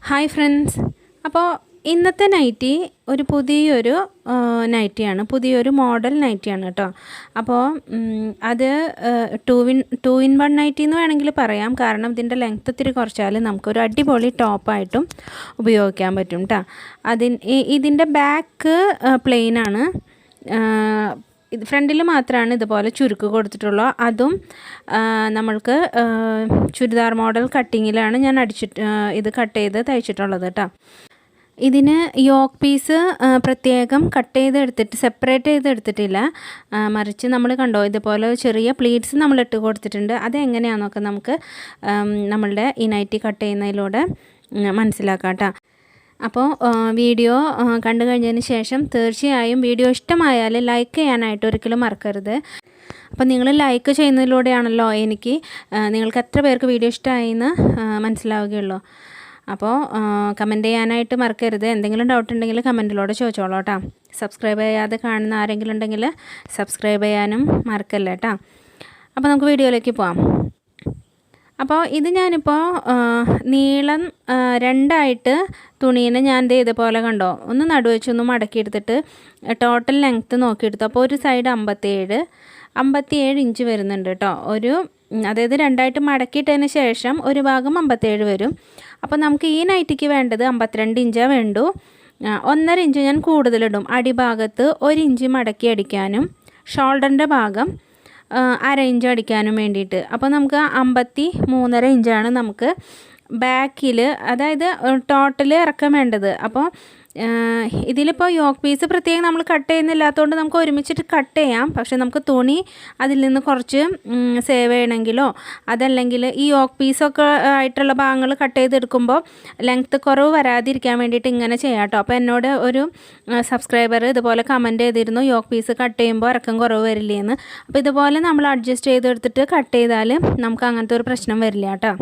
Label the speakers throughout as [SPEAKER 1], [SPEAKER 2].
[SPEAKER 1] Hi friends, അപ്പോൾ ഇന്നത്തെ nightie ഒരു പുതിയൊരു നൈറ്റിയാണ്, പുതിയൊരു മോഡൽ നൈറ്റിയാണ് കേട്ടോ. അപ്പോൾ അത് ടു ഇൻ വൺ നൈറ്റി എന്ന് വേണമെങ്കിൽ പറയാം. കാരണം ഇതിൻ്റെ ലെങ്ത്ത് ഇത്തിരി കുറച്ചാൽ നമുക്കൊരു അടിപൊളി ടോപ്പായിട്ടും ഉപയോഗിക്കാൻ പറ്റും കേട്ടോ. ഇതിൻ്റെ ബാക്ക് പ്ലെയിനാണ്, ഫ്രണ്ടിൽ മാത്രമാണ് ഇതുപോലെ ചുരുക്ക് കൊടുത്തിട്ടുള്ളൂ. അതും നമ്മൾക്ക് ചുരിദാർ മോഡൽ കട്ടിങ്ങിലാണ് ഞാൻ ഇത് കട്ട് ചെയ്ത് തയ്ച്ചിട്ടുള്ളത് കേട്ടോ. ഇതിന് യോക്ക് പീസ് പ്രത്യേകം കട്ട് ചെയ്തെടുത്തിട്ട് സെപ്പറേറ്റ് ചെയ്തെടുത്തിട്ടില്ല, മറിച്ച് നമ്മൾ കണ്ടോ ഇതുപോലെ ചെറിയ പ്ലീറ്റ്സ് നമ്മൾ ഇട്ട് കൊടുത്തിട്ടുണ്ട്. അതെങ്ങനെയാണെന്നൊക്കെ നമുക്ക് നമ്മളുടെ ഈ നൈറ്റി കട്ട് ചെയ്യുന്നതിലൂടെ മനസ്സിലാക്കാം കേട്ടോ. അപ്പോൾ വീഡിയോ കണ്ടു കഴിഞ്ഞതിന് ശേഷം തീർച്ചയായും വീഡിയോ ഇഷ്ടമായാൽ ലൈക്ക് ചെയ്യാനായിട്ട് ഒരിക്കലും മറക്കരുത്. അപ്പോൾ നിങ്ങൾ ലൈക്ക് ചെയ്യുന്നതിലൂടെയാണല്ലോ എനിക്ക് നിങ്ങൾക്ക് എത്ര പേർക്ക് വീഡിയോ ഇഷ്ടമായി എന്ന് മനസ്സിലാവുകയുള്ളൂ. അപ്പോൾ കമൻറ്റ് ചെയ്യാനായിട്ട് മറക്കരുത്. എന്തെങ്കിലും ഡൗട്ട് ഉണ്ടെങ്കിൽ കമൻറ്റിലൂടെ ചോദിച്ചോളൂ കേട്ടോ. സബ്സ്ക്രൈബ് ചെയ്യാതെ കാണുന്ന ആരെങ്കിലും ഉണ്ടെങ്കിൽ സബ്സ്ക്രൈബ് ചെയ്യാനും മറക്കല്ല കേട്ടോ. അപ്പോൾ നമുക്ക് വീഡിയോയിലേക്ക് പോകാം. അപ്പോൾ ഇത് ഞാനിപ്പോൾ നീളം രണ്ടായിട്ട് തുണീനെ ഞാൻ ഇതുപോലെ കണ്ടോ ഒന്ന് നടുവെച്ചൊന്ന് മടക്കിയെടുത്തിട്ട് ടോട്ടൽ ലെങ്ത്ത് നോക്കിയെടുത്തു. അപ്പോൾ ഒരു സൈഡ് 57 ഇഞ്ച് വരുന്നുണ്ട് കേട്ടോ. അതായത് രണ്ടായിട്ട് മടക്കിയിട്ടതിന് ശേഷം ഒരു ഭാഗം 57 വരും. അപ്പോൾ നമുക്ക് ഈ നൈറ്റിക്ക് വേണ്ടത് 52 ഇഞ്ചാണ് വേണ്ടു. 1.5 ഇഞ്ച് ഞാൻ കൂടുതലിടും. അടിഭാഗത്ത് 1 ഇഞ്ച് മടക്കി അടിക്കാനും ഷോൾഡറിൻ്റെ ഭാഗം 1/2 ഇഞ്ച് അടിക്കാനും വേണ്ടിയിട്ട്. അപ്പോൾ നമുക്ക് 53.5 ഇഞ്ചാണ് നമുക്ക് ബാക്കിൽ, അതായത് ടോട്ടൽ ഇറക്കം വേണ്ടത്. അപ്പോൾ ഇതിലിപ്പോൾ യോക്ക് പീസ് പ്രത്യേകം നമ്മൾ കട്ട് ചെയ്യുന്നില്ലാത്തതുകൊണ്ട് നമുക്ക് ഒരുമിച്ചിട്ട് കട്ട് ചെയ്യാം. പക്ഷേ നമുക്ക് തുണി അതിൽ നിന്ന് കുറച്ച് സേവ് ചെയ്യണമെങ്കിലോ അതല്ലെങ്കിൽ ഈ യോക്ക് പീസൊക്കെ ആയിട്ടുള്ള ഭാഗങ്ങൾ കട്ട് ചെയ്തെടുക്കുമ്പോൾ ലെങ്ത്ത് കുറവ് വരാതിരിക്കാൻ വേണ്ടിയിട്ട് ഇങ്ങനെ ചെയ്യാം കേട്ടോ. അപ്പോൾ എന്നോട് ഒരു സബ്സ്ക്രൈബർ ഇതുപോലെ കമൻറ്റ് ചെയ്തിരുന്നു, യോക്ക് പീസ് കട്ട് ചെയ്യുമ്പോൾ ഇറക്കം കുറവ് വരില്ലേന്ന്. അപ്പോൾ ഇതുപോലെ നമ്മൾ അഡ്ജസ്റ്റ് ചെയ്തെടുത്തിട്ട് കട്ട് ചെയ്താൽ നമുക്ക് അങ്ങനത്തെ ഒരു പ്രശ്നം വരില്ല കേട്ടോ.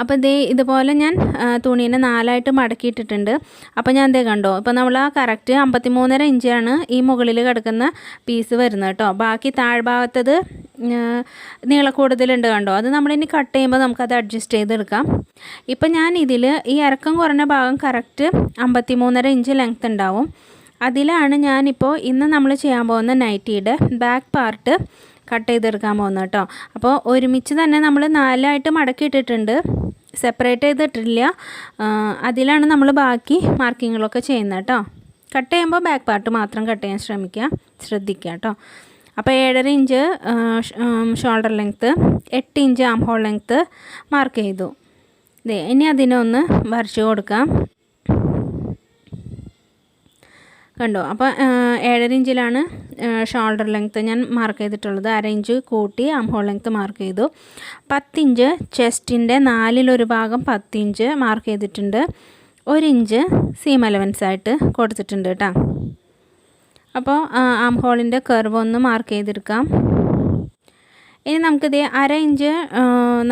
[SPEAKER 1] അപ്പോൾ ഇതുപോലെ ഞാൻ തുണീനെ 4ആയിട്ട് മടക്കിയിട്ടിട്ടുണ്ട്. അപ്പോൾ ഞാൻ കണ്ടോ, ഇപ്പോൾ നമ്മൾ ആ കറക്റ്റ് 53.5 ഇഞ്ചാണ് ഈ മുകളിൽ കിടക്കുന്ന പീസ് വരുന്നത് കേട്ടോ. ബാക്കി താഴ്ഭാഗത്തത് നീളക്കൂടുതലുണ്ട് കണ്ടോ, അത് നമ്മളിനി കട്ട് ചെയ്യുമ്പോൾ നമുക്കത് അഡ്ജസ്റ്റ് ചെയ്തെടുക്കാം. ഇപ്പോൾ ഞാൻ ഇതിൽ ഈ ഇറക്കം കുറഞ്ഞ ഭാഗം കറക്റ്റ് 53.5 ഇഞ്ച് ലെങ്ത്ത് ഉണ്ടാവും. അതിലാണ് ഞാനിപ്പോൾ ഇന്ന് നമ്മൾ ചെയ്യാൻ പോകുന്ന നൈറ്റിയുടെ ബാക്ക് പാർട്ട് കട്ട് ചെയ്തെടുക്കാൻ പോകുന്നത് കേട്ടോ. അപ്പോൾ ഒരുമിച്ച് തന്നെ നമ്മൾ 4ആയിട്ട് മടക്കിയിട്ടിട്ടുണ്ട്, സെപ്പറേറ്റ് ചെയ്തിട്ടില്ല. അതിലാണ് നമ്മൾ ബാക്കി മാർക്കിങ്ങുകളൊക്കെ ചെയ്യുന്നത് കേട്ടോ. കട്ട് ചെയ്യുമ്പോൾ ബാക്ക് പാർട്ട് മാത്രം കട്ട് ചെയ്യാൻ ശ്രദ്ധിക്കുക കേട്ടോ. അപ്പോൾ 7.5 inch shoulder length, 8 inch arm hole length mark ചെയ്തു. ഇനി അതിനൊന്ന് വരച്ച് കൊടുക്കാം. കണ്ടോ, അപ്പോൾ 7.5 ഇഞ്ചിലാണ് ഷോൾഡർ ലെങ്ത്ത് ഞാൻ മാർക്ക് ചെയ്തിട്ടുള്ളത്. 1/2 ഇഞ്ച് കൂട്ടി ആം ഹോൾ ലെങ്ത്ത് മാർക്ക് ചെയ്തു. 10 ഇഞ്ച് ചെസ്റ്റിൻ്റെ 4/1 ഭാഗം 10 ഇഞ്ച് മാർക്ക് ചെയ്തിട്ടുണ്ട്. 1 ഇഞ്ച് സീം അലവൻസ് ആയിട്ട് കൊടുത്തിട്ടുണ്ട് കേട്ടോ. അപ്പോൾ ആം ഹോളിൻ്റെ കർവ് ഒന്ന് മാർക്ക് ചെയ്തെടുക്കാം. ഇനി നമുക്കിത് 1/2 ഇഞ്ച്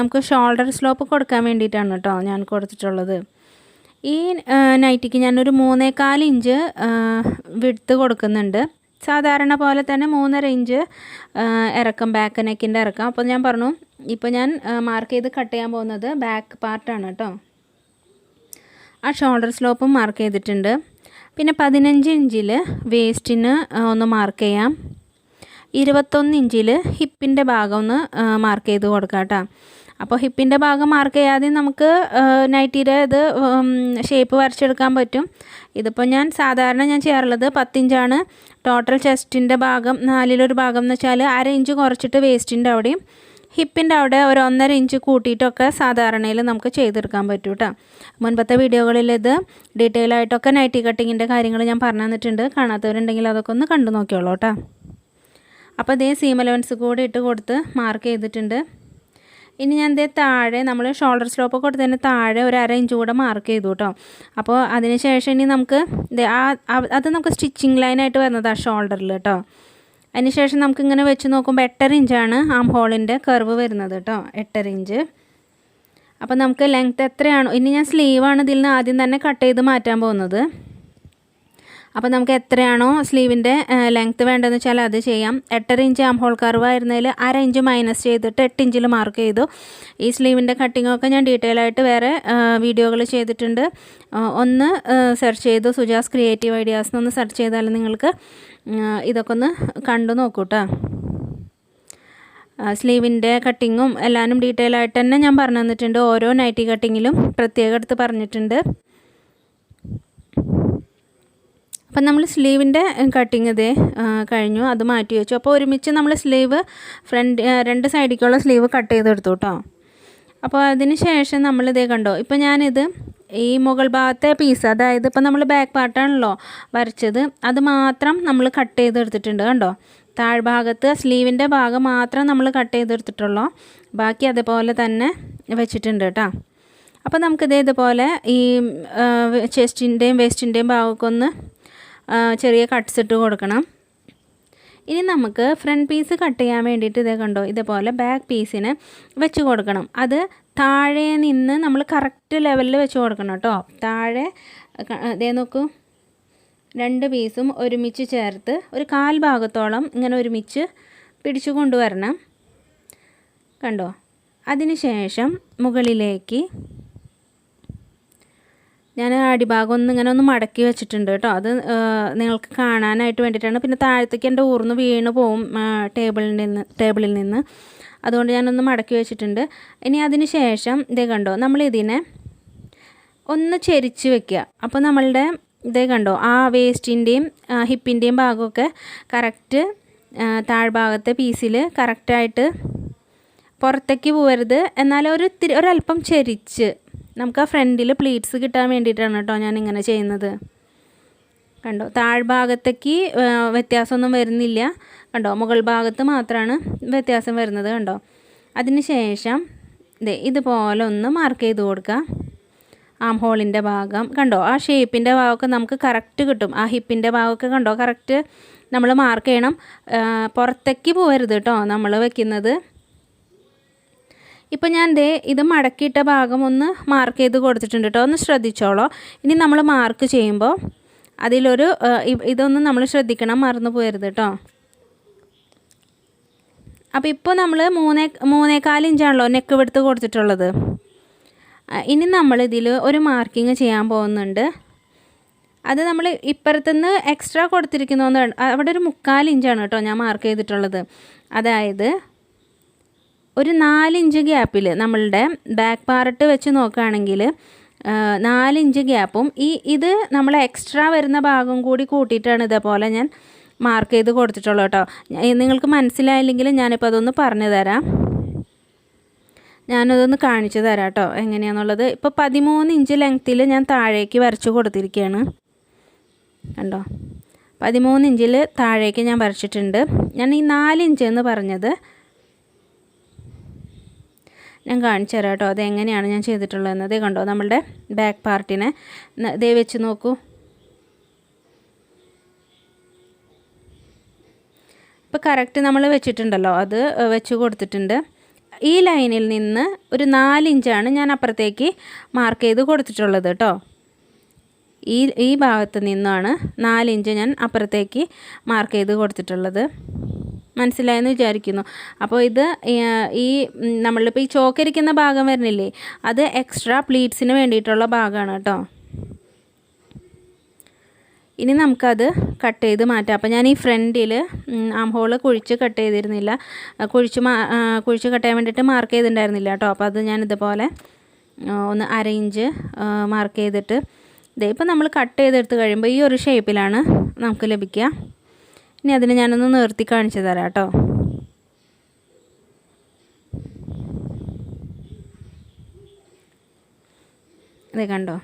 [SPEAKER 1] നമുക്ക് ഷോൾഡർ സ്ലോപ്പ് കൊടുക്കാൻ വേണ്ടിയിട്ടാണ് കേട്ടോ ഞാൻ കൊടുത്തിട്ടുള്ളത്. ഈ നൈറ്റിക്ക് ഞാനൊരു 3.25 ഇഞ്ച് വിഡ്ത്ത് കൊടുക്കുന്നുണ്ട്. സാധാരണ പോലെ തന്നെ 3.5 ഇഞ്ച് ഇറക്കം, ബാക്ക് നെക്കിൻ്റെ ഇറക്കം. അപ്പോൾ ഞാൻ പറഞ്ഞു, ഇപ്പോൾ ഞാൻ മാർക്ക് ചെയ്ത് കട്ട് ചെയ്യാൻ പോകുന്നത് ബാക്ക് പാർട്ടാണ് കേട്ടോ. ആ ഷോൾഡർ സ്ലോപ്പും മാർക്ക് ചെയ്തിട്ടുണ്ട്. പിന്നെ 15 ഇഞ്ചിൽ വേസ്റ്റിന് ഒന്ന് മാർക്ക് ചെയ്യാം. 21 ഇഞ്ചിൽ ഹിപ്പിൻ്റെ ഭാഗം ഒന്ന് മാർക്ക് ചെയ്ത് കൊടുക്കാം കേട്ടോ. അപ്പോൾ ഹിപ്പിൻ്റെ ഭാഗം മാർക്ക് ചെയ്യാതെ നമുക്ക് നൈറ്റിയുടെ ഇത് ഷേപ്പ് വരച്ചെടുക്കാൻ പറ്റും. ഇതിപ്പോൾ ഞാൻ സാധാരണ ചെയ്യാറുള്ളത് 10 ഇഞ്ചാണ് ടോട്ടൽ ചെസ്റ്റിൻ്റെ ഭാഗം. 4/1 ഭാഗം എന്ന് വെച്ചാൽ 1/2 ഇഞ്ച് കുറച്ചിട്ട് വേസ്റ്റിൻ്റെ അവിടെയും ഹിപ്പിൻ്റെ അവിടെ ഒരു 1.5 ഇഞ്ച് കൂട്ടിയിട്ടൊക്കെ സാധാരണയിൽ നമുക്ക് ചെയ്തെടുക്കാൻ പറ്റും കേട്ടോ. മുൻപത്തെ വീഡിയോകളിൽ ഇത് ഡീറ്റെയിൽ ആയിട്ടൊക്കെ നൈറ്റി കട്ടിങ്ങിൻ്റെ കാര്യങ്ങൾ ഞാൻ പറഞ്ഞു തന്നിട്ടുണ്ട്. കാണാത്തവരുണ്ടെങ്കിൽ അതൊക്കെ ഒന്ന് കണ്ടു നോക്കിയോളൂ കേട്ടോ. അപ്പോൾ സീം അലവൻസ് കൂടി ഇട്ട് കൊടുത്ത് മാർക്ക് ചെയ്തിട്ടുണ്ട്. ഇനി ഞാൻ താഴെ നമ്മൾ ഷോൾഡർ സ്ലോപ്പ് കൊടുത്തതിന് താഴെ ഒരു 1/2 ഇഞ്ച് കൂടെ മാർക്ക് ചെയ്തു കേട്ടോ. അപ്പോൾ അതിന് ശേഷം ഇനി നമുക്ക് അത് നമുക്ക് സ്റ്റിച്ചിങ് ലൈനായിട്ട് വരുന്നതാണ് ഷോൾഡറിൽ കേട്ടോ. അതിന് ശേഷം നമുക്കിങ്ങനെ വെച്ച് നോക്കുമ്പോൾ 8.5 ഇഞ്ചാണ് ആം ഹോളിൻ്റെ കർവ് വരുന്നത് കേട്ടോ. 8.5 ഇഞ്ച്. അപ്പോൾ നമുക്ക് ലെങ്ത്ത് എത്രയാണോ, ഇനി ഞാൻ സ്ലീവാണ് ഇതിൽ നിന്ന് ആദ്യം തന്നെ കട്ട് ചെയ്ത് മാറ്റാൻ പോകുന്നത്. അപ്പോൾ നമുക്ക് എത്രയാണോ സ്ലീവിൻ്റെ ലെങ്ത്ത് വേണ്ടതെന്ന് വെച്ചാൽ അത് ചെയ്യാം. 8.5 ഇഞ്ച് ആം ഹോൾ കർവ് ആയിരുന്നതിൽ 1/2 ഇഞ്ച് മൈനസ് ചെയ്തിട്ട് 8 ഇഞ്ചിൽ മാർക്ക് ചെയ്തു. ഈ സ്ലീവിൻ്റെ കട്ടിങ്ങൊക്കെ ഞാൻ ഡീറ്റെയിൽ ആയിട്ട് വേറെ വീഡിയോകൾ ചെയ്തിട്ടുണ്ട്. ഒന്ന് സെർച്ച് ചെയ്തു, സുജാസ് ക്രിയേറ്റീവ് ഐഡിയാസ് എന്നൊന്ന് സെർച്ച് ചെയ്താൽ നിങ്ങൾക്ക് ഇതൊക്കെ ഒന്ന് കണ്ടു നോക്കൂ കേട്ടോ. സ്ലീവിൻ്റെ കട്ടിങ്ങും എല്ലാവരും ഡീറ്റെയിൽ ആയിട്ട് തന്നെ ഞാൻ പറഞ്ഞു തന്നിട്ടുണ്ട്. ഓരോ നൈറ്റി കട്ടിങ്ങിലും പ്രത്യേകം എടുത്ത് പറഞ്ഞിട്ടുണ്ട്. അപ്പം നമ്മൾ സ്ലീവിൻ്റെ കട്ടിങ് ഇതേ കഴിഞ്ഞു, അത് മാറ്റി വെച്ചു. അപ്പോൾ ഒരുമിച്ച് നമ്മൾ സ്ലീവ് രണ്ട് സൈഡിലേക്കുള്ള സ്ലീവ് കട്ട് ചെയ്തെടുത്തു കേട്ടോ. അപ്പോൾ അതിന് ശേഷം നമ്മളിതേ കണ്ടോ, ഇപ്പോൾ ഞാനിത് ഈ മുകൾ ഭാഗത്തെ പീസ്, അതായത് ഇപ്പോൾ നമ്മൾ ബാക്ക് പാർട്ടാണല്ലോ വരച്ചത്, അത് മാത്രം നമ്മൾ കട്ട് ചെയ്തെടുത്തിട്ടുണ്ട് കണ്ടോ. താഴ്ഭാഗത്ത് സ്ലീവിൻ്റെ ഭാഗം മാത്രം നമ്മൾ കട്ട് ചെയ്തെടുത്തിട്ടുള്ളൂ, ബാക്കി അതുപോലെ തന്നെ വെച്ചിട്ടുണ്ട് കേട്ടോ. അപ്പോൾ നമുക്കിതേ ഇതുപോലെ ഈ ചെസ്റ്റിൻ്റെയും വേസ്റ്റിൻ്റെയും ഭാഗമൊക്കെ ഒന്ന് ചെറിയ കട്ട്സ് ഇട്ട് കൊടുക്കണം. ഇനി നമുക്ക് ഫ്രണ്ട് പീസ് കട്ട് ചെയ്യാൻ വേണ്ടിയിട്ട് ഇതേ കണ്ടോ, ഇതേപോലെ ബാക്ക് പീസിന് വെച്ച് കൊടുക്കണം. അത് താഴെ നിന്ന് നമ്മൾ കറക്റ്റ് ലെവലിൽ വെച്ച് കൊടുക്കണം കേട്ടോ. താഴെ ഇതേ നോക്കൂ, 2 പീസും ഒരുമിച്ച് ചേർത്ത് ഒരു 1/4 ഭാഗത്തോളം ഇങ്ങനെ ഒരുമിച്ച് പിടിച്ചു കൊണ്ടുവരണം കണ്ടോ. അതിന് ശേഷം മുകളിലേക്ക് ഞാൻ അടിഭാഗം ഇങ്ങനെ ഒന്ന് മടക്കി വെച്ചിട്ടുണ്ട് കേട്ടോ. അത് നിങ്ങൾക്ക് കാണാനായിട്ട് വേണ്ടിയിട്ടാണ്. പിന്നെ താഴത്തേക്ക് എൻ്റെ ഊർന്ന് വീണ് പോവും ടേബിളിൽ നിന്ന്, അതുകൊണ്ട് ഞാനൊന്ന് മടക്കി വെച്ചിട്ടുണ്ട്. ഇനി അതിന് ശേഷം ഇതേ കണ്ടോ, നമ്മളിതിനെ ഒന്ന് ചെരിച്ച് വെക്കുക. അപ്പോൾ നമ്മളുടെ ഇതേ കണ്ടോ, ആ വേസ്റ്റിൻ്റെയും ഹിപ്പിൻ്റെയും ഭാഗമൊക്കെ കറക്റ്റ് താഴ്ഭാഗത്തെ പീസിൽ കറക്റ്റായിട്ട് പുറത്തേക്ക് പോകരുത്, എന്നാൽ ഒരല്പം ചെരിച്ച് നമുക്ക് ആ ഫ്രണ്ടിൽ പ്ലീറ്റ്സ് കിട്ടാൻ വേണ്ടിയിട്ടാണ് കേട്ടോ ഞാനിങ്ങനെ ചെയ്യുന്നത്. കണ്ടോ, താഴ്ഭാഗത്തേക്ക് വ്യത്യാസമൊന്നും വരുന്നില്ല കണ്ടോ, മുകൾ ഭാഗത്ത് മാത്രമാണ് വ്യത്യാസം വരുന്നത് കണ്ടോ. അതിന് ശേഷം ഇതുപോലെ ഒന്ന് മാർക്ക് ചെയ്ത് കൊടുക്കുക. ആം ഹോളിൻ്റെ ഭാഗം കണ്ടോ, ആ ഷേപ്പിൻ്റെ ഭാഗമൊക്കെ നമുക്ക് കറക്റ്റ് കിട്ടും. ആ ഹിപ്പിൻ്റെ ഭാഗമൊക്കെ കണ്ടോ കറക്റ്റ് നമ്മൾ മാർക്ക് ചെയ്യണം, പുറത്തേക്ക് പോകരുത് കേട്ടോ നമ്മൾ വെക്കുന്നത്. ഇപ്പോൾ ഞാൻ ഇത് മടക്കിയിട്ട ഭാഗം ഒന്ന് മാർക്ക് ചെയ്ത് കൊടുത്തിട്ടുണ്ട് കേട്ടോ, ഒന്ന് ശ്രദ്ധിച്ചോളൂ. ഇനി നമ്മൾ മാർക്ക് ചെയ്യുമ്പോൾ അതിലൊരു ഇതൊന്നും നമ്മൾ ശ്രദ്ധിക്കണം, മറന്നു പോകരുത് കേട്ടോ. അപ്പോൾ ഇപ്പോൾ നമ്മൾ 3.25 ഇഞ്ചാണല്ലോ നെക്ക് വിഡ്ത്ത് കൊടുത്തിട്ടുള്ളത്. ഇനി നമ്മളിതിൽ ഒരു മാർക്കിങ് ചെയ്യാൻ പോകുന്നുണ്ട്. അത് നമ്മൾ ഇപ്പുറത്തുനിന്ന് എക്സ്ട്രാ കൊടുത്തിരിക്കുന്നതുകൊണ്ട് അവിടെ ഒരു 3/4 ഇഞ്ചാണ് കേട്ടോ ഞാൻ മാർക്ക് ചെയ്തിട്ടുള്ളത്. അതായത് ഒരു 4 ഇഞ്ച് ഗ്യാപ്പിൽ നമ്മളുടെ ബാക്ക് പാർട്ട് വെച്ച് നോക്കുകയാണെങ്കിൽ 4 ഇഞ്ച് ഗ്യാപ്പും ഇത് നമ്മൾ എക്സ്ട്രാ വരുന്ന ഭാഗം കൂടി കൂട്ടിയിട്ടാണ് ഇതേപോലെ ഞാൻ മാർക്ക് ചെയ്ത് കൊടുത്തിട്ടുള്ളൂ കേട്ടോ. നിങ്ങൾക്ക് മനസ്സിലായില്ലെങ്കിൽ ഞാനിപ്പോൾ അതൊന്ന് പറഞ്ഞു തരാം, ഞാനതൊന്ന് കാണിച്ചു തരാം കേട്ടോ എങ്ങനെയാണെന്നുള്ളത്. ഇപ്പോൾ 13 ഇഞ്ച് ലെങ്ത്തിൽ ഞാൻ താഴേക്ക് വരച്ച് കൊടുത്തിരിക്കുകയാണ് കണ്ടോ. 13 ഇഞ്ചിൽ താഴേക്ക് ഞാൻ വരച്ചിട്ടുണ്ട്. ഞാൻ ഈ 4 ഇഞ്ച് എന്ന് പറഞ്ഞത് ഞാൻ കാണിച്ചു തരാം കേട്ടോ, അതെങ്ങനെയാണ് ഞാൻ ചെയ്തിട്ടുള്ളതെന്ന്. അതേ കണ്ടോ, നമ്മളുടെ ബാക്ക് പാർട്ടിനെ ഇതേ വെച്ച് നോക്കൂ. ഇപ്പോൾ കറക്റ്റ് നമ്മൾ വെച്ചിട്ടുണ്ടല്ലോ, അത് വെച്ച് കൊടുത്തിട്ടുണ്ട്. ഈ ലൈനിൽ നിന്ന് ഒരു 4 ഇഞ്ചാണ് ഞാൻ അപ്പുറത്തേക്ക് മാർക്ക് ചെയ്ത് കൊടുത്തിട്ടുള്ളത് കേട്ടോ. ഈ ഭാഗത്ത് നിന്നാണ് 4 ഇഞ്ച് ഞാൻ അപ്പുറത്തേക്ക് മാർക്ക് ചെയ്ത് കൊടുത്തിട്ടുള്ളത്. മനസ്സിലായെന്ന് വിചാരിക്കുന്നു. അപ്പോൾ ഇത് നമ്മളിപ്പോൾ ഈ ചോക്കരിക്കുന്ന ഭാഗം വരുന്നില്ലേ, അത് എക്സ്ട്രാ പ്ലീറ്റ്സിന് വേണ്ടിയിട്ടുള്ള ഭാഗമാണ് കേട്ടോ. ഇനി നമുക്കത് കട്ട് ചെയ്ത് മാറ്റാം. അപ്പോൾ ഞാൻ ഈ ഫ്രണ്ടിൽ ആം ഹോള് കുഴിച്ച് കട്ട് ചെയ്തിരുന്നില്ല, കുഴിച്ച് കട്ട് ചെയ്യാൻ വേണ്ടിയിട്ട് മാർക്ക് ചെയ്തിട്ടുണ്ടായിരുന്നില്ല കേട്ടോ. അപ്പോൾ അത് ഞാൻ ഇതുപോലെ ഒന്ന് 1/2 ഇഞ്ച് മാർക്ക് ചെയ്തിട്ട് ഇപ്പോൾ നമ്മൾ കട്ട് ചെയ്തെടുത്ത് കഴിയുമ്പോൾ ഈ ഒരു ഷേപ്പിലാണ് നമുക്ക് ലഭിക്കുക. ഇനി അതിന് ഞാനൊന്ന് നിർത്തി കാണിച്ചു തരാം കേട്ടോ. ഇത് കണ്ടോ,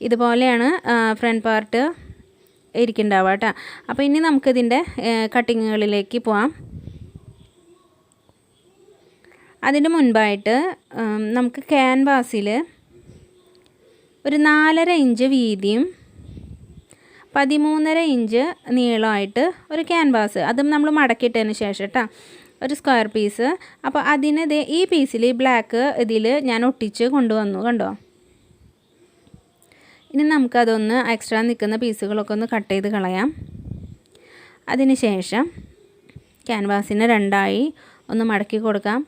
[SPEAKER 1] ഇതുപോലെയാണ് ഫ്രണ്ട് പാർട്ട് ഇരിക്കുന്നുണ്ടാവുക കേട്ടോ. അപ്പോൾ ഇനി നമുക്കിതിൻ്റെ കട്ടിങ്ങുകളിലേക്ക് പോവാം. അതിന് മുൻപായിട്ട് നമുക്ക് ക്യാൻവാസിൽ ഒരു 4.5 ഇഞ്ച് വീതിയും 13.5 ഇഞ്ച് നീളമായിട്ട് ഒരു ക്യാൻവാസ്, അതും നമ്മൾ മടക്കിയിട്ടതിന് ശേഷം കേട്ടോ, ഒരു സ്ക്വയർ പീസ്. അപ്പോൾ അതിന് ഈ പീസിൽ ബ്ലാക്ക് ഇതിൽ ഞാൻ ഒട്ടിച്ച് കൊണ്ടുവന്നു കണ്ടോ. ഇനി നമുക്കതൊന്ന് എക്സ്ട്രാ നിൽക്കുന്ന പീസുകളൊക്കെ ഒന്ന് കട്ട് ചെയ്ത് കളയാം. അതിന് ശേഷം ക്യാൻവാസിനെ രണ്ടായി ഒന്ന് മടക്കി കൊടുക്കാം.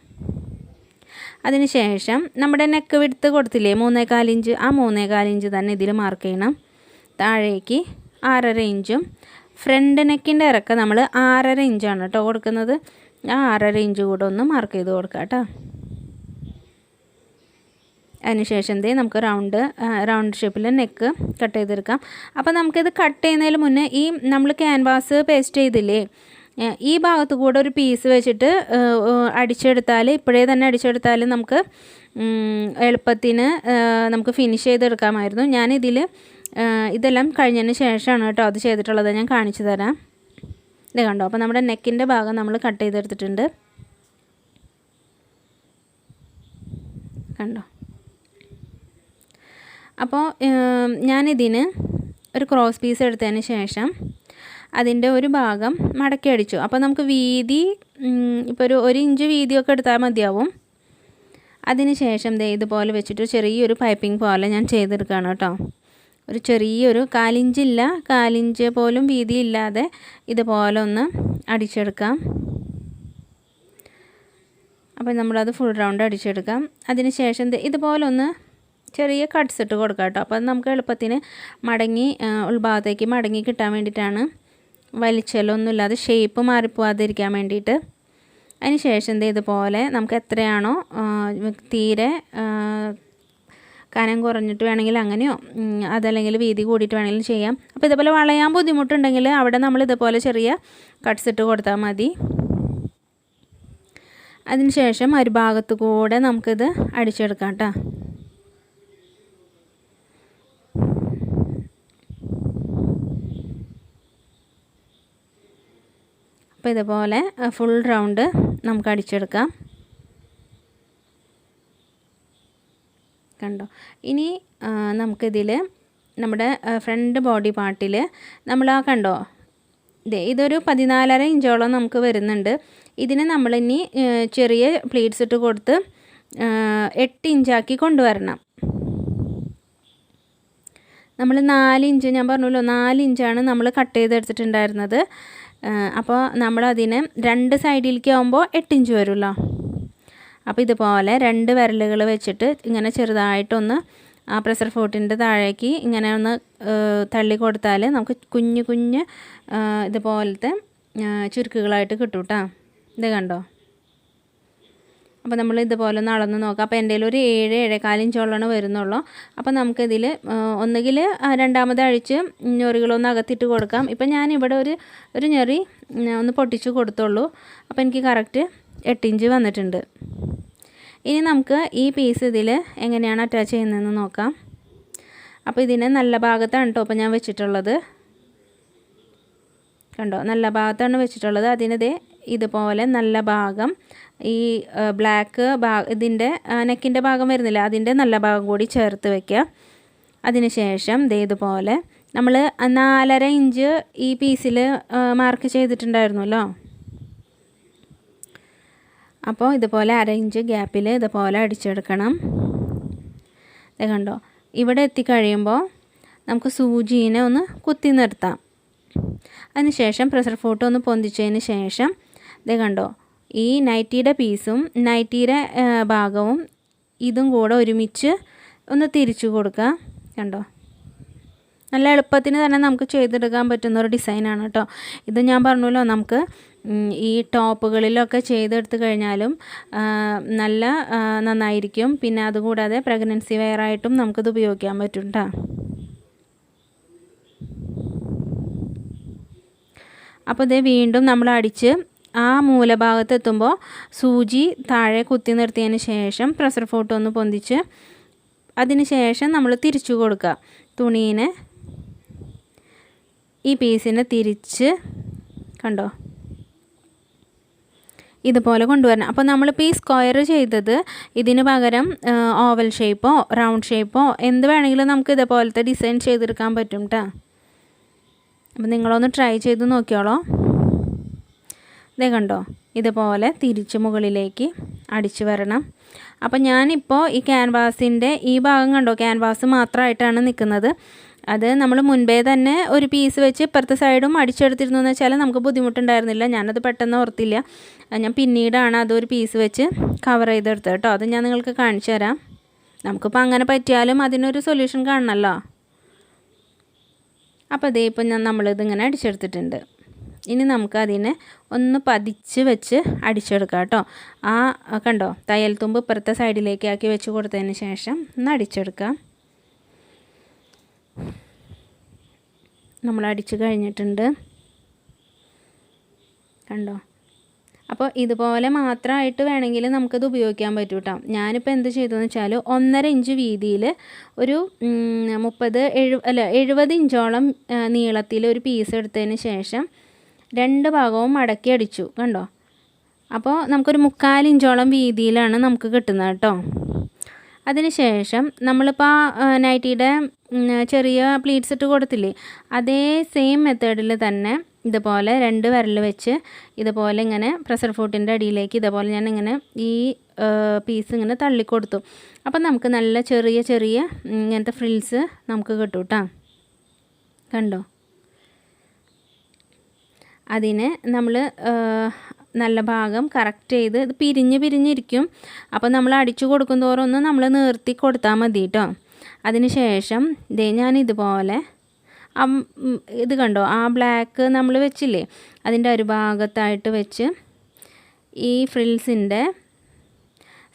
[SPEAKER 1] അതിന് ശേഷം നമ്മുടെ നെക്ക് വിഡ്ത്ത് കൊടുത്തില്ലേ 3.25 ഇഞ്ച്, ആ 3.25 ഇഞ്ച് തന്നെ ഇതിൽ മാർക്ക് ചെയ്യണം. താഴേക്ക് 6.5 ഇഞ്ചും ഫ്രണ്ട് നെക്കിൻ്റെ ഇറക്കം നമ്മൾ 6.5 ഇഞ്ചാണ് കേട്ടോ കൊടുക്കുന്നത്. ആ 6.5 ഇഞ്ച് കൂടെ ഒന്ന് മാർക്ക് ചെയ്ത് കൊടുക്കാം കേട്ടോ. അതിനുശേഷം നമുക്ക് റൗണ്ട് ഷേപ്പിൽ നെക്ക് കട്ട് ചെയ്തെടുക്കാം. അപ്പോൾ നമുക്കിത് കട്ട് ചെയ്യുന്നതിന് മുന്നേ ഈ നമ്മൾ ക്യാൻവാസ് പേസ്റ്റ് ചെയ്തില്ലേ, ഈ ഭാഗത്ത് കൂടെ ഒരു പീസ് വെച്ചിട്ട് അടിച്ചെടുത്താൽ, ഇപ്പോഴേ തന്നെ അടിച്ചെടുത്താൽ നമുക്ക് എളുപ്പത്തിന് നമുക്ക് ഫിനിഷ് ചെയ്തെടുക്കാമായിരുന്നു. ഞാനിതിൽ ഇതെല്ലാം കഴിഞ്ഞതിന് ശേഷമാണ് കേട്ടോ അത് ചെയ്തിട്ടുള്ളത്. ഞാൻ കാണിച്ചു തരാം. ഇത് കണ്ടോ. അപ്പോൾ നമ്മുടെ നെക്കിൻ്റെ ഭാഗം നമ്മൾ കട്ട് ചെയ്തെടുത്തിട്ടുണ്ട്. കണ്ടോ. അപ്പോൾ ഞാനിതിന് ഒരു ക്രോസ് പീസ് എടുത്തതിന് ശേഷം അതിൻ്റെ ഒരു ഭാഗം മടക്കി അടിച്ചു. അപ്പോൾ നമുക്ക് വീതി ഇപ്പോൾ ഒരു ഇഞ്ച് വീതിയൊക്കെ എടുത്താൽ മതിയാവും. അതിന് ശേഷം ഇതുപോലെ വെച്ചിട്ട് ചെറിയൊരു പൈപ്പിംഗ് പോലെ ഞാൻ ചെയ്തെടുക്കുകയാണ് കേട്ടോ. ഒരു ചെറിയൊരു 1/4 ഇഞ്ചില്ല, 1/4 ഇഞ്ച് പോലും വീതി ഇല്ലാതെ ഇതുപോലെ ഒന്ന് അടിച്ചെടുക്കാം. അപ്പോൾ നമ്മളത് ഫുൾ റൗണ്ട് അടിച്ചെടുക്കാം. അതിന് ശേഷം ഇതുപോലെ ഒന്ന് ചെറിയ കട്ട്സ് ഇട്ട് കൊടുക്കാം കേട്ടോ. അപ്പോൾ അത് നമുക്ക് എളുപ്പത്തിന് മടങ്ങി ഉൾഭാഗത്തേക്ക് മടങ്ങി കിട്ടാൻ വേണ്ടിയിട്ടാണ്. വലിച്ചലൊന്നുമില്ലാതെ ഷേപ്പ് മാറിപ്പോവാതിരിക്കാൻ വേണ്ടിയിട്ട്. അതിന് ശേഷം ഇതുപോലെ നമുക്ക് എത്രയാണോ തീരെ കനം കുറഞ്ഞിട്ട് വേണമെങ്കിൽ അങ്ങനെയോ അതല്ലെങ്കിൽ വീതി കൂടിയിട്ട് വേണമെങ്കിലും ചെയ്യാം. അപ്പോൾ ഇതുപോലെ വളയാൻ ബുദ്ധിമുട്ടുണ്ടെങ്കിൽ അവിടെ നമ്മൾ ഇതുപോലെ ചെറിയ കട്ട്സ് ഇട്ട് കൊടുത്താൽ മതി. അതിന് ശേഷം ഒരു ഭാഗത്ത് കൂടെ നമുക്കിത് അടിച്ചെടുക്കാം കേട്ടോ. അപ്പോൾ ഇതുപോലെ ഫുൾ റൗണ്ട് നമുക്ക് അടിച്ചെടുക്കാം. കണ്ടോ. ഇനി നമുക്കിതിൽ നമ്മുടെ ഫ്രണ്ട് ബോഡി പാർട്ടിൽ നമ്മൾ കണ്ടോ ഇതൊരു 14.5 ഇഞ്ചോളം നമുക്ക് വരുന്നുണ്ട്. ഇതിന് നമ്മളിനി ചെറിയ പ്ലീറ്റ്സ് ഇട്ട് കൊടുത്ത് 8 ഇഞ്ചാക്കി കൊണ്ടുവരണം. നമ്മൾ 4 ഇഞ്ച്, ഞാൻ പറഞ്ഞല്ലോ 4 ഇഞ്ചാണ് നമ്മൾ കട്ട് ചെയ്തെടുത്തിട്ടുണ്ടായിരുന്നത്. അപ്പോൾ നമ്മളതിന് 2 സൈഡിലേക്ക് ആകുമ്പോൾ 8 ഇഞ്ച് വരുമല്ലോ. അപ്പോൾ ഇതുപോലെ 2 വിരലുകൾ വെച്ചിട്ട് ഇങ്ങനെ ചെറുതായിട്ടൊന്ന് ആ പ്രഷർ ഫോട്ടിൻ്റെ താഴേക്ക് ഇങ്ങനെ ഒന്ന് തള്ളി കൊടുത്താൽ നമുക്ക് കുഞ്ഞ് ഇതുപോലത്തെ ചുരുക്കുകളായിട്ട് കിട്ടും കേട്ടോ. ഇത് കണ്ടോ. അപ്പോൾ നമ്മൾ ഇതുപോലെ ഒന്ന് അളന്ന് നോക്കാം. അപ്പോൾ എൻ്റെ ഒരു 7-7.25 ഇഞ്ചോളാണ് വരുന്നുള്ളൂ. അപ്പോൾ നമുക്കിതിൽ ഒന്നുകിൽ രണ്ടാമത് അഴിച്ച് ഞൊറികളൊന്ന് അകത്തിട്ട് കൊടുക്കാം. ഇപ്പം ഞാനിവിടെ ഒരു ഞൊറി ഒന്ന് പൊട്ടിച്ച് കൊടുത്തുള്ളൂ. അപ്പോൾ എനിക്ക് കറക്റ്റ് 8 ഇഞ്ച് വന്നിട്ടുണ്ട്. ഇനി നമുക്ക് ഈ പീസ് ഇതിൽ എങ്ങനെയാണ് അറ്റാച്ച് ചെയ്യുന്നതെന്ന് നോക്കാം. അപ്പോൾ ഇതിന് നല്ല ഭാഗത്താണ് കേട്ടോ അപ്പോൾ ഞാൻ വെച്ചിട്ടുള്ളത്. കണ്ടോ, നല്ല ഭാഗത്താണ് വെച്ചിട്ടുള്ളത്. അതിനത് ഇതുപോലെ നല്ല ഭാഗം ഈ ബ്ലാക്ക് ഇതിൻ്റെ നെക്കിൻ്റെ ഭാഗം വരുന്നില്ല, അതിൻ്റെ നല്ല ഭാഗം കൂടി ചേർത്ത് വയ്ക്കുക. അതിന് ശേഷം ഇതുപോലെ നമ്മൾ 4.5 ഇഞ്ച് ഈ പീസിൽ മാർക്ക് ചെയ്തിട്ടുണ്ടായിരുന്നല്ലോ. അപ്പോൾ ഇതുപോലെ 1/2 ഇഞ്ച് ഗ്യാപ്പിൽ ഇതുപോലെ അടിച്ചെടുക്കണം. ഇത് കണ്ടോ. ഇവിടെ എത്തിക്കഴിയുമ്പോൾ നമുക്ക് സൂചീനെ ഒന്ന് കുത്തി നിർത്താം. അതിന് ശേഷം പ്രഷർ ഫോട്ട് ഒന്ന് പൊന്തിച്ചതിന് ശേഷം ഇത് കണ്ടോ, ഈ നൈറ്റിയുടെ പീസും നൈറ്റിയുടെ ഭാഗവും ഇതും കൂടെ ഒരുമിച്ച് ഒന്ന് തിരിച്ചു കൊടുക്കുക. കണ്ടോ, നല്ല എളുപ്പത്തിന് തന്നെ നമുക്ക് ചെയ്തെടുക്കാൻ പറ്റുന്ന ഒരു ഡിസൈനാണ് കേട്ടോ. ഇത് ഞാൻ പറഞ്ഞല്ലോ, നമുക്ക് ഈ ടോപ്പുകളിലൊക്കെ ചെയ്തെടുത്ത് കഴിഞ്ഞാലും നല്ല നന്നായിരിക്കും. പിന്നെ അതുകൂടാതെ പ്രഗ്നൻസി വെയറായിട്ടും നമുക്കിത് ഉപയോഗിക്കാൻ പറ്റും കേട്ടോ. അപ്പോൾ ഇത് വീണ്ടും നമ്മൾ അടിച്ച് ആ മൂലഭാഗത്ത് എത്തുമ്പോൾ സൂചി താഴെ കുത്തി നിർത്തിയതിന് ശേഷം പ്രഷർ ഫോട്ട് ഒന്ന് പൊന്തിച്ച് അതിന് ശേഷം നമ്മൾ തിരിച്ചു കൊടുക്കുക. തുണീനെ ഈ പീസിനെ തിരിച്ച് കണ്ടോ ഇതുപോലെ കൊണ്ടുവരണം. അപ്പോൾ നമ്മളിപ്പോൾ ഈ സ്ക്വയർ ചെയ്തത് ഇതിന് പകരം ഓവൽ ഷേപ്പോ റൗണ്ട് ഷേപ്പോ എന്ത് വേണമെങ്കിലും നമുക്ക് ഇതുപോലത്തെ ഡിസൈൻ ചെയ്തെടുക്കാൻ പറ്റും കേട്ടോ. അപ്പോൾ നിങ്ങളൊന്ന് ട്രൈ ചെയ്ത് നോക്കിയോളൂ. ഇതേ കണ്ടോ, ഇതുപോലെ തിരിച്ച് മുകളിലേക്ക് അടിച്ചു വരണം. അപ്പോൾ ഞാനിപ്പോൾ ഈ ക്യാൻവാസിൻ്റെ ഈ ഭാഗം കണ്ടോ, ക്യാൻവാസ് മാത്രമായിട്ടാണ് നിൽക്കുന്നത്. അത് നമ്മൾ മുൻപേ തന്നെ ഒരു പീസ് വെച്ച് ഇപ്പുറത്തെ സൈഡും അടിച്ചെടുത്തിരുന്നു എന്ന് വെച്ചാൽ നമുക്ക് ബുദ്ധിമുട്ടുണ്ടായിരുന്നില്ല. ഞാനത് പെട്ടെന്ന് ഓർത്തില്ല. ഞാൻ പിന്നീടാണ് അതൊരു പീസ് വെച്ച് കവർ ചെയ്തെടുത്തത് കേട്ടോ. അത് ഞാൻ നിങ്ങൾക്ക് കാണിച്ചു തരാം. നമുക്കിപ്പോൾ അങ്ങനെ പറ്റിയാലും അതിനൊരു സൊല്യൂഷൻ കാണണമല്ലോ. അപ്പോൾ അതേ ഇപ്പം നമ്മളിതിങ്ങനെ അടിച്ചെടുത്തിട്ടുണ്ട്. ഇനി നമുക്കതിനെ ഒന്ന് പതിച്ച് വെച്ച് അടിച്ചെടുക്കാം കേട്ടോ. കണ്ടോ, തയ്യൽ തുമ്പ് ഇപ്പുറത്തെ സൈഡിലേക്ക് ആക്കി വെച്ച് കൊടുത്തതിന് ശേഷം ഒന്ന് അടിച്ചെടുക്കാം. നമ്മൾ അടിച്ച് കഴിഞ്ഞിട്ടുണ്ട് കണ്ടോ. അപ്പോൾ ഇതുപോലെ മാത്രമായിട്ട് വേണമെങ്കിൽ നമുക്കത് ഉപയോഗിക്കാൻ പറ്റും കേട്ടോ. ഞാനിപ്പോൾ എന്ത് ചെയ്തതെന്ന് വെച്ചാൽ 1.5 ഇഞ്ച് വീതിയിൽ ഒരു 70 ഇഞ്ചോളം നീളത്തിൽ ഒരു പീസ് എടുത്തതിന് ശേഷം 2 ഭാഗവും മടക്കി അടിച്ചു കണ്ടോ. അപ്പോൾ നമുക്കൊരു 3/4 ഇഞ്ചോളം വീതിയിലാണ് നമുക്ക് കിട്ടുന്നത് കേട്ടോ. അതിന് ശേഷം നമ്മളിപ്പോൾ നൈറ്റിയുടെ ചെറിയ പ്ലീറ്റ്സ് ഇട്ട് കൊടുത്തില്ലേ, അതേ സെയിം മെത്തേഡിൽ തന്നെ ഇതുപോലെ 2 വിരൽ വെച്ച് ഇതുപോലെ ഇങ്ങനെ പ്രഷർ ഫുട്ടിൻ്റെ അടിയിലേക്ക് ഇതുപോലെ ഞാൻ ഇങ്ങനെ ഈ പീസ് ഇങ്ങനെ തള്ളിക്കൊടുത്തു. അപ്പം നമുക്ക് നല്ല ചെറിയ ചെറിയ ഇങ്ങനത്തെ ഫ്രിൽസ് നമുക്ക് കിട്ടും കേട്ടോ. കണ്ടോ, അതിന് നമ്മൾ നല്ല ഭാഗം കറക്റ്റ് ചെയ്ത് ഇത് പിരിഞ്ഞിരിക്കും. അപ്പോൾ നമ്മൾ അടിച്ചു കൊടുക്കും തോറും ഒന്ന് നമ്മൾ നിർത്തി കൊടുത്താൽ മതി കേട്ടോ. അതിന് ശേഷം ഞാനിതുപോലെ ഇത് കണ്ടോ, ആ ബ്ലാക്ക് നമ്മൾ വെച്ചില്ലേ അതിൻ്റെ ഒരു ഭാഗത്തായിട്ട് വെച്ച് ഈ ഫ്രിൽസിൻ്റെ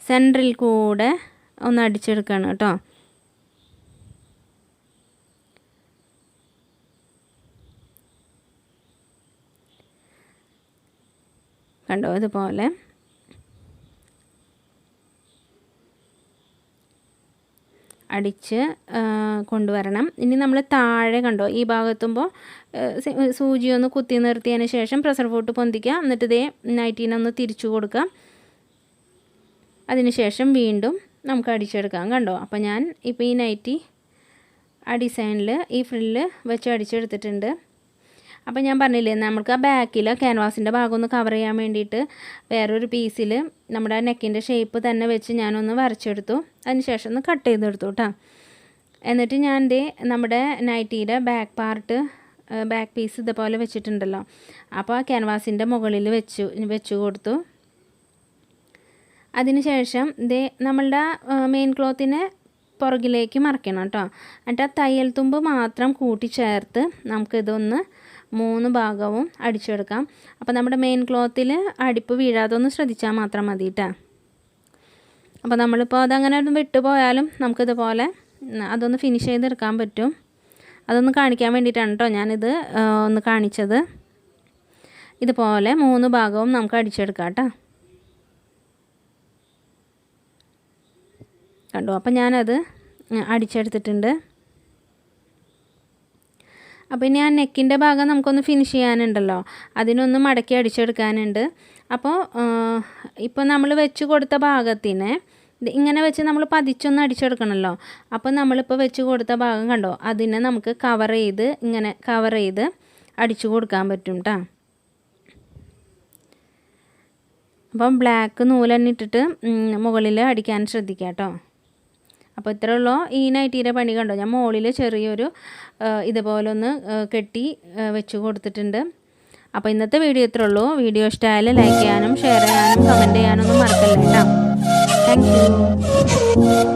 [SPEAKER 1] സെൻറ്ററിൽ കൂടെ ഒന്ന് അടിച്ചെടുക്കണം കേട്ടോ. കണ്ടോ, ഇതുപോലെ അടിച്ച് കൊണ്ടുവരണം. ഇനി നമ്മൾ താഴെ കണ്ടോ ഈ ഭാഗത്തുമ്പോൾ സൂചി ഒന്ന് കുത്തി നിർത്തിയതിന് ശേഷം പ്രഷർ ഫുട്ട് പൊന്തിക്കുക. എന്നിട്ട് ഇതേ നൈറ്റീനെ ഒന്ന് തിരിച്ചു കൊടുക്കുക. അതിന് ശേഷം വീണ്ടും നമുക്ക് അടിച്ചെടുക്കാം കണ്ടോ. അപ്പോൾ ഞാൻ ഇപ്പോൾ ഈ നൈറ്റി ആ ഡിസൈനിൽ ഈ ഫ്രില്ല് വെച്ച് അടിച്ചെടുത്തിട്ടുണ്ട്. അപ്പോൾ ഞാൻ പറഞ്ഞില്ലേ, നമുക്ക് ആ ബാക്കിൽ ക്യാൻവാസിൻ്റെ ഭാഗം ഒന്ന് കവർ ചെയ്യാൻ വേണ്ടിയിട്ട് വേറൊരു പീസിൽ നമ്മുടെ നെക്കിൻ്റെ ഷേപ്പ് തന്നെ വെച്ച് ഞാനൊന്ന് വരച്ചെടുത്തു. അതിന് ശേഷം ഒന്ന് കട്ട് ചെയ്തെടുത്തു കേട്ടോ. എന്നിട്ട് ഞാൻ നമ്മുടെ നൈറ്റിയുടെ ബാക്ക് പീസ് ഇതുപോലെ വെച്ചിട്ടുണ്ടല്ലോ. അപ്പോൾ ആ ക്യാൻവാസിൻ്റെ മുകളിൽ വെച്ചു കൊടുത്തു. അതിന് ശേഷം നമ്മളുടെ മെയിൻ ക്ലോത്തിനെ പുറകിലേക്ക് മറിക്കണം കേട്ടോ. എന്നിട്ട് ആ തയ്യൽ തുമ്പ് മാത്രം കൂട്ടിച്ചേർത്ത് നമുക്കിതൊന്ന് 3 ഭാഗവും അടിച്ചെടുക്കാം. അപ്പോൾ നമ്മുടെ മെയിൻ ക്ലോത്തിൽ അടിപ്പ് വീഴാതെ ഒന്ന് ശ്രദ്ധിച്ചാൽ മാത്രം മതി കേട്ടോ. അപ്പോൾ നമ്മളിപ്പോൾ അതങ്ങനെ ഒന്ന് വിട്ടുപോയാലും നമുക്കിതുപോലെ അതൊന്ന് ഫിനിഷ് ചെയ്തെടുക്കാൻ പറ്റും. അതൊന്ന് കാണിക്കാൻ വേണ്ടിയിട്ടാണ് കേട്ടോ ഞാനിത് ഒന്ന് കാണിച്ചത്. ഇതുപോലെ 3 ഭാഗവും നമുക്ക് അടിച്ചെടുക്കാം കേട്ടോ. കണ്ടോ, അപ്പോൾ ഞാനത് അടിച്ചെടുത്തിട്ടുണ്ട്. അപ്പോൾ ഇനി ആ നെക്കിൻ്റെ ഭാഗം നമുക്കൊന്ന് ഫിനിഷ് ചെയ്യാനുണ്ടല്ലോ, അതിനൊന്ന് മടക്കി അടിച്ചെടുക്കാനുണ്ട്. അപ്പോൾ ഇപ്പോൾ നമ്മൾ വെച്ച് കൊടുത്ത ഭാഗത്തിനെ ഇങ്ങനെ വെച്ച് നമ്മൾ പതിച്ചൊന്ന് അടിച്ചെടുക്കണമല്ലോ. അപ്പോൾ നമ്മളിപ്പോൾ വെച്ച് കൊടുത്ത ഭാഗം കണ്ടോ, അതിനെ നമുക്ക് ഇങ്ങനെ കവർ ചെയ്ത് അടിച്ചു കൊടുക്കാൻ പറ്റും കേട്ടോ. അപ്പം ബ്ലാക്ക് നൂല് തന്നെ ഇട്ടിട്ട് മുകളിൽ അടിക്കാൻ ശ്രദ്ധിക്കുക കേട്ടോ. അപ്പോൾ ഇത്രേ ഉള്ളൂ ഈ നൈറ്റിയുടെ പണി. കണ്ടോ, ഞാൻ മുകളിൽ ചെറിയൊരു ഇതുപോലെ ഒന്ന് കെട്ടി വെച്ച് കൊടുത്തിട്ടുണ്ട്. അപ്പോൾ ഇന്നത്തെ വീഡിയോ ഇത്രേ ഉള്ളൂ. വീഡിയോ ഇഷ്ടമായാലും ലൈക്ക് ചെയ്യാനും ഷെയർ ചെയ്യാനും കമൻറ്റ് ചെയ്യാനൊന്നും മറക്കല്ലേ കേട്ടോ. Thank you.